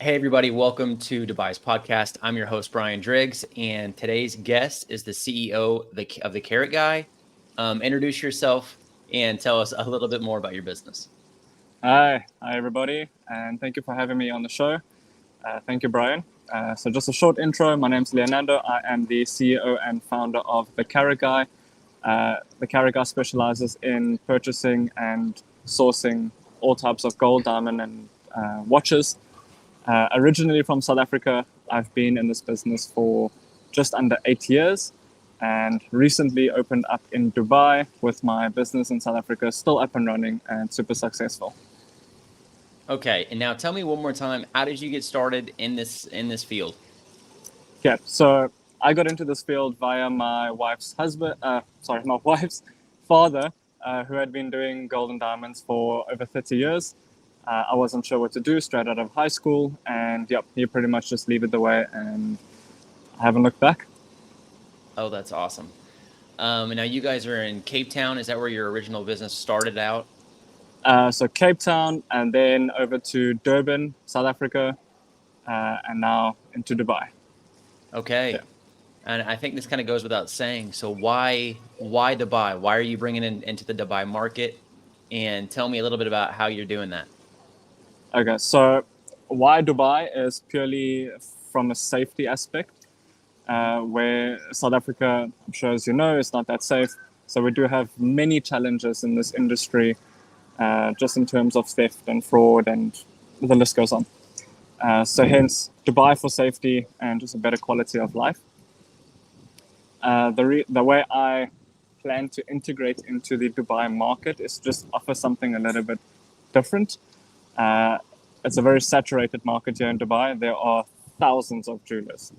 Hey, everybody, welcome to Dubai's podcast. I'm your host, Brian Driggs, and today's guest is the CEO of the Karat Guy. Introduce yourself and tell us a little bit more about your business. Hi everybody, and thank you for having me on the show. Thank you, Brian. So just a short intro. My name's Leonardo. I am the CEO and founder of the Karat Guy. The Karat Guy specializes in purchasing and sourcing all types of gold, diamond, and watches. Originally from South Africa, I've been in this business for just under 8 years, and recently opened up in Dubai with my business in South Africa, still up and running and super successful. Okay, and now tell me one more time, how did you get started in this field? Yeah, so I got into this field via my wife's my wife's father, who had been doing gold and diamonds for over 30 years. I wasn't sure what to do straight out of high school, and yep, he pretty much just lead it the way, and I haven't looked back. Oh, that's awesome. And now you guys are in Cape Town. Is that where your original business started out? So Cape Town, and then over to Durban, South Africa, and now into Dubai. Okay. Yeah. And I think this kind of goes without saying. So why Dubai? Why are you bringing into the Dubai market? And tell me a little bit about how you're doing that. Okay, so why Dubai is purely from a safety aspect, where South Africa, I'm sure as you know, is not that safe. So we do have many challenges in this industry, just in terms of theft and fraud, and the list goes on. So hence Dubai for safety and just a better quality of life. The way I plan to integrate into the Dubai market is just offer something a little bit different. It's a very saturated market here in Dubai. There are thousands of jewelers.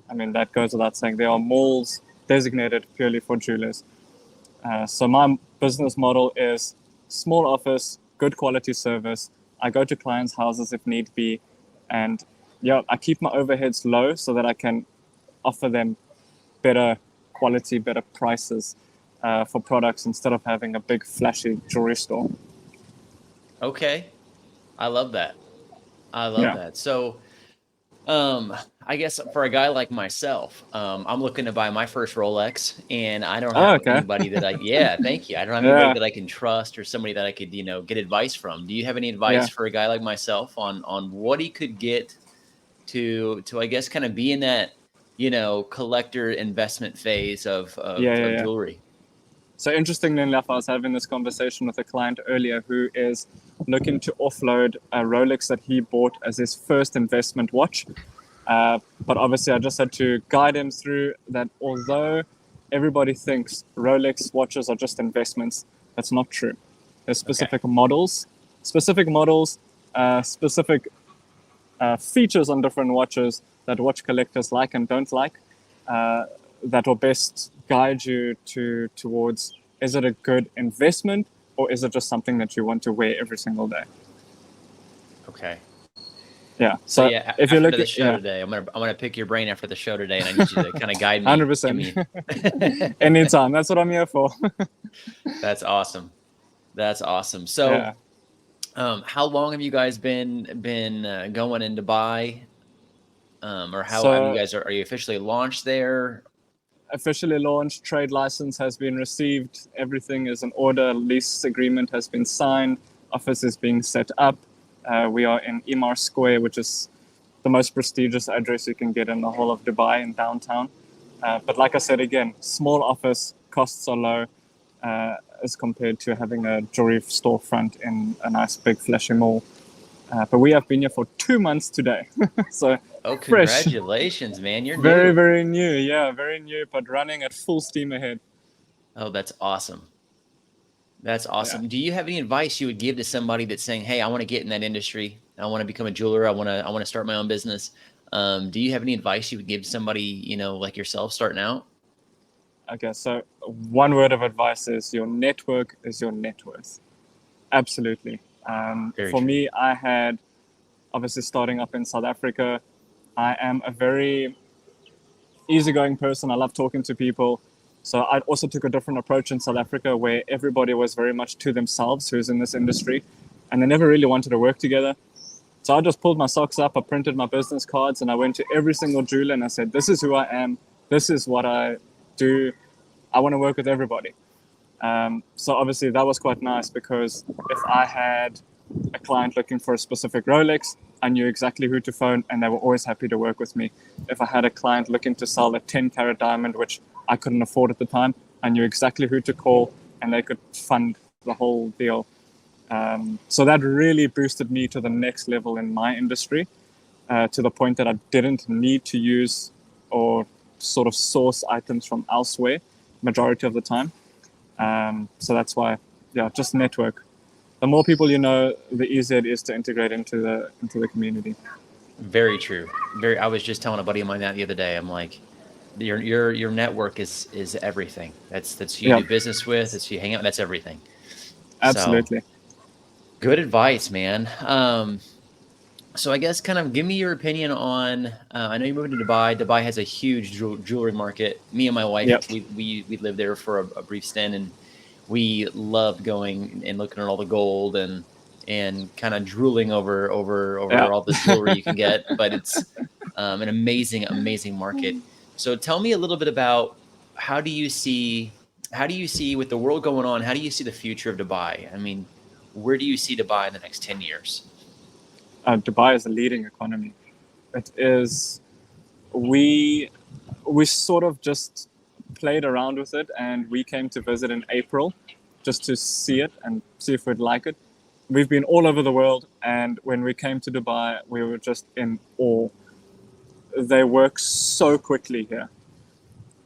I mean, that goes without saying. There are malls designated purely for jewelers. So my business model is small office, good quality service. I go to clients' houses if need be, and yeah, I keep my overheads low so that I can offer them better quality, better prices for products instead of having a big flashy jewelry store. Okay. I love that. I love Yeah. that. So, I guess for a guy like myself, I'm looking to buy my first Rolex, and I don't Oh, have okay. anybody that yeah, thank you. I don't have anybody Yeah. that I can trust or somebody that I could, get advice from. Do you have any advice Yeah. for a guy like myself on what he could get to I guess kind of be in that, collector investment phase of Yeah. jewelry? So interestingly enough, I was having this conversation with a client earlier who is looking to offload a Rolex that he bought as his first investment watch. But obviously, I just had to guide him through that. Although everybody thinks Rolex watches are just investments, that's not true. There's Okay. specific models, specific features on different watches that watch collectors like and don't like. That will best guide you towards, is it a good investment, or is it just something that you want to wear every single day? Okay. Yeah. So So yeah, if you after look the at, show yeah, today, I'm gonna pick your brain after the show today, and I need you to kind of guide me. I 100%. mean, Anytime. That's what I'm here for. that's awesome. That's awesome. So, Yeah. how long have you guys been going in Dubai? Or how have you So guys are you officially launched there? officially launched, trade license has been received, everything is in order, lease agreement has been signed, office is being set up. We are in Emaar Square, which is the most prestigious address you can get in the whole of Dubai in downtown. But like I said again, small office, costs are low as compared to having a jewelry storefront in a nice big flashy mall. But we have been here for 2 months today, so Oh, fresh. congratulations, man. You're Very, new. very new. Yeah, very new, but running at full steam ahead. Oh, that's awesome. That's Yeah. awesome. Do you have any advice you would give to somebody that's saying, "Hey, I want to get in that industry. I want to become a jeweler. I want to start my own business." Do you have any advice you would give to somebody, like yourself starting out? Okay, so one word of advice is your network is your net worth. Absolutely. Very For true. me, I had obviously starting up in South Africa. I am a very easygoing person. I love talking to people. So I also took a different approach in South Africa where everybody was very much to themselves who's in this industry and they never really wanted to work together. So I just pulled my socks up, I printed my business cards, and I went to every single jeweler and I said, this is who I am, this is what I do, I want to work with everybody. So obviously that was quite nice, because if I had a client looking for a specific Rolex, I knew exactly who to phone and they were always happy to work with me. If I had a client looking to sell a 10 carat diamond, which I couldn't afford at the time, I knew exactly who to call and they could fund the whole deal. So that really boosted me to the next level in my industry, to the point that I didn't need to use or sort of source items from elsewhere majority of the time. So that's why, yeah, just network. The more people you know, the easier it is to integrate into the community. Very true. I was just telling a buddy of mine that the other day. I'm like, your network is everything. That's who you Yeah, do business with. That's who you hang out. That's everything. So absolutely. good advice, man. So I guess kind of give me your opinion on. I know you're moving to Dubai. Dubai has a huge jewelry market. Me and my wife, Yep. we lived there for a brief stint, and we loved going and looking at all the gold and kind of drooling over Yeah. all the jewelry you can get. But it's an amazing market. So tell me a little bit about how do you see with the world going on? How do you see the future of Dubai? I mean, where do you see Dubai in the next 10 years? Dubai is a leading economy. It is. We sort of just played around with it, and we came to visit in April just to see it and see if we'd like it. We've been all over the world, and when we came to Dubai, we were just in awe. They work so quickly here.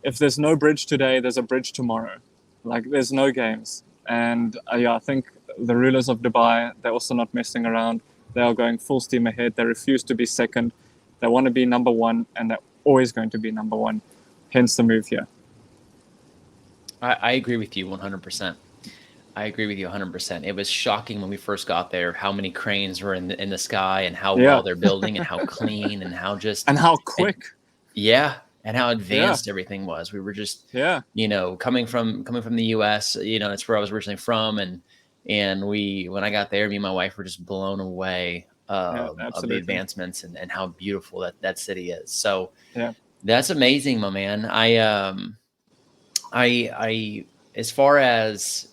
If there's no bridge today, there's a bridge tomorrow. Like, there's no games. And yeah, I think the rulers of Dubai, they're also not messing around. They are going full steam ahead. They refuse to be second. They want to be number one, and they're always going to be number one. Hence the move here. I agree with you 100%. I agree with you 100%. It was shocking when we first got there how many cranes were in the sky and how Yeah. well they're building and how clean and how just And how and quick. yeah, and how Yeah. advanced everything was. We were just, Yeah. coming from the US, that's where I was originally from, and when I got there, me and my wife were just blown away Yeah. of the Absolutely. advancements and how beautiful that city is. So Yeah. that's amazing, my man. I as far as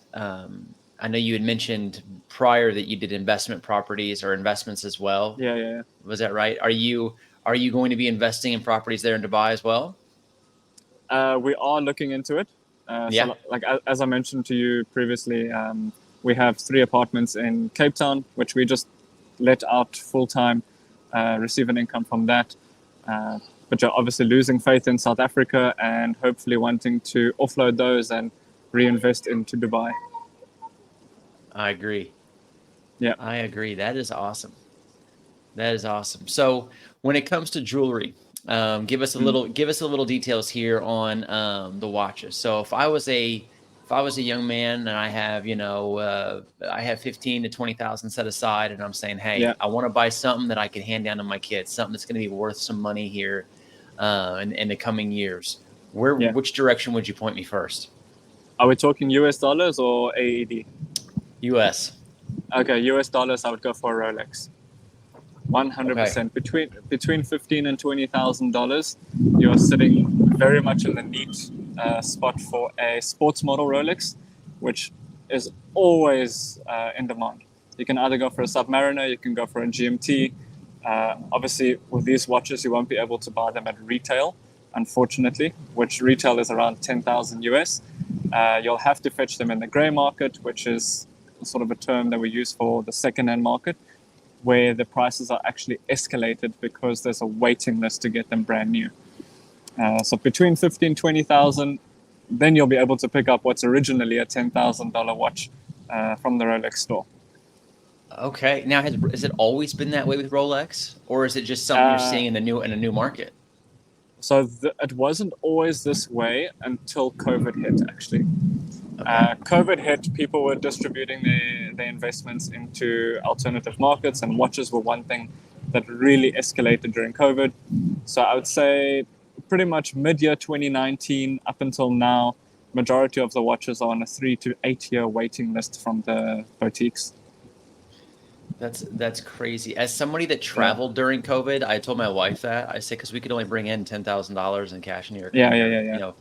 I know you had mentioned prior that you did investment properties or investments as well. Yeah. Yeah. Was that right? Are you going to be investing in properties there in Dubai as well? We are looking into it. Yeah. Like as I mentioned to you previously, we have 3 apartments in Cape Town, which we just let out full time, receive an income from that. But you're obviously losing faith in South Africa and hopefully wanting to offload those and reinvest into Dubai. I agree. Yeah. I agree. That is awesome. That is awesome. So when it comes to jewelry, Mm. give us a little details here on the watches. So if I was a young man and I have, I have 15 to 20,000 set aside, and I'm saying, hey, Yeah. I want to buy something that I can hand down to my kids, something that's going to be worth some money here in the coming years. Yeah. Which direction would you point me first? Are we talking US dollars or AED? U.S. Okay, US dollars, I would go for a Rolex. Okay. 100%. Between $15,000 and $20,000, you're sitting very much in the neat spot for a sports model Rolex, which is always in demand. You can either go for a Submariner, you can go for a GMT. Obviously, with these watches, you won't be able to buy them at retail, unfortunately, which retail is around 10,000 US. You'll have to fetch them in the grey market, which is sort of a term that we use for the second-hand market, where the prices are actually escalated because there's a waiting list to get them brand new. So between 15,000 and 20,000, then you'll be able to pick up what's originally a $10,000 watch from the Rolex store. Okay. Now, has it always been that way with Rolex, or is it just something you're Uh, seeing in a new market? so it wasn't always this way until COVID hit, actually. Okay. COVID hit, people were distributing their investments into alternative markets, and watches were one thing that really escalated during COVID. So I would say pretty much mid-year 2019 up until now, majority of the watches are on a 3 to 8 year waiting list from the boutiques. That's crazy. As somebody that Yeah, traveled during COVID, I told my wife that. I said, because we could only bring in $10,000 in cash in yeah, yeah, your, yeah, yeah.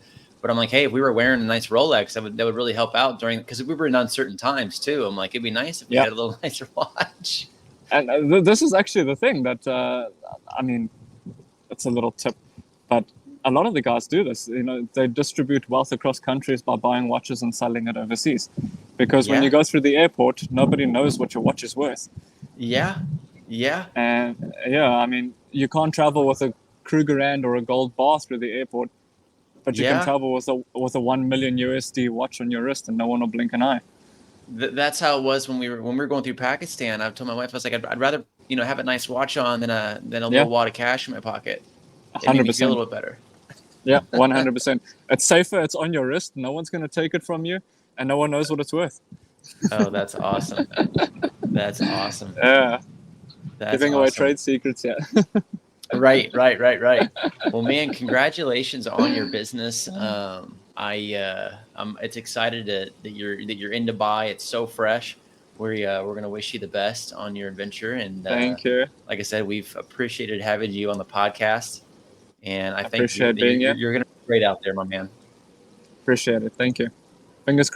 but I'm like, hey, if we were wearing a nice Rolex, that would really help out during, because we were in uncertain times too. I'm like, it'd be nice if we Yeah. had a little nicer watch. And this is actually the thing that I mean, it's a little tip, but a lot of the guys do this. You know, they distribute wealth across countries by buying watches and selling it overseas, because when you Yeah. go through the airport, nobody knows what your watch is worth. Yeah. Yeah. And yeah, I mean, you can't travel with a Krugerrand or a gold bar through the airport, but you can Yeah. travel with a 1 million USD watch on your wrist, and no one will blink an eye. That's how it was when we were going through Pakistan. I told my wife, I was like, I'd rather, have a nice watch on than a Yeah, little wad of cash in my pocket. It made hundred me feel a percent. little bit better. Yeah, 100%. It's safer. It's on your wrist. No one's going to take it from you, and no one knows what it's worth. Oh, that's awesome. That's awesome. Yeah, That's giving away awesome. trade secrets. Yeah. Right, right, right, right. Well, man, congratulations on your business. It's excited that you're in Dubai. It's so fresh. We're gonna wish you the best on your adventure, and Thank you. like I said, we've appreciated having you on the podcast, and I I think you're appreciate you're, being you're here. you're gonna be great out there, my man. Appreciate it. Thank you. Fingers